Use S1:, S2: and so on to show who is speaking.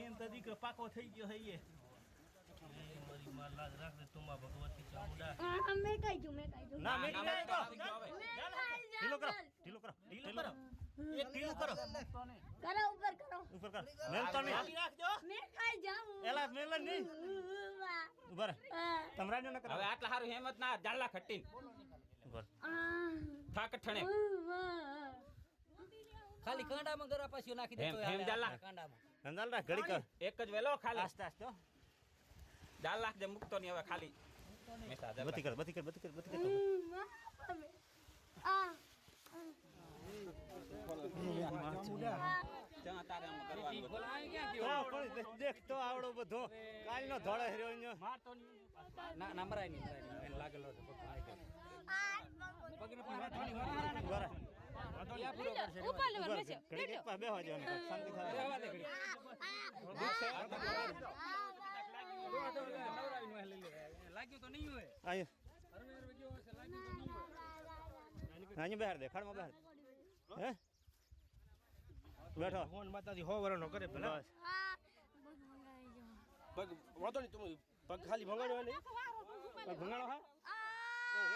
S1: એમ તો દીકરો પાકો થઈ ગયો હે એ મારી માર લાજ રાખ દે તુમા ભગવતી ચામુંડા
S2: મેં કઈ જો
S1: ના મેં કઈ તો ઢીલો કરો એક ઢીલો કરો
S2: કરો ઉપર કરો
S1: મેલ તો નહીં રાખજો
S2: મેં ખાઈ જાઉં
S1: એલા મેલ નહીં ઉભા તમરાજો ન કરો
S3: હવે આટલા હારું હેમત ના જાળલા ખટ્ટી
S1: ઉભા
S3: થાક ઠણે
S4: ખાલી કાંડામાં ગરા પાછો નાખી દે તો
S3: હેમ જાળલા
S4: કાંડામાં
S1: નંદાલ રા ઘડી કર
S3: એક જ વેલો ખાલી
S1: આસ્તે આસ્તે
S3: જાળલા જે મુકતો નહીં હવે ખાલી મેસા
S1: બતી કર
S2: આ
S3: ચા તારે આમ કરવાનું
S1: દેખ તો આવડો બધો કાલનો ધોળો હેર્યો અહીંયા
S3: મારતો નહીં
S4: ના નંબરાય નહીં એને લાગેલો છે પગને પણ વાતોની
S1: બરા
S2: ઉપર લેવર બેસો
S1: ઘડી પાસે બેહવા જવાનું શાંતિ થાય
S4: રહેવા દે ઘડી લાગ્યું તો નહીં હોય
S1: આયો આની બહાર દે ખડમાં બહાર હે બેઠો
S5: ફોન માતાજી 100 વર્ષનો કરે ભલા
S1: બસ
S5: પગ વાતો નહીં તમે પગ ખાલી ભંગાડવા નહીં
S1: ભંગાણો હા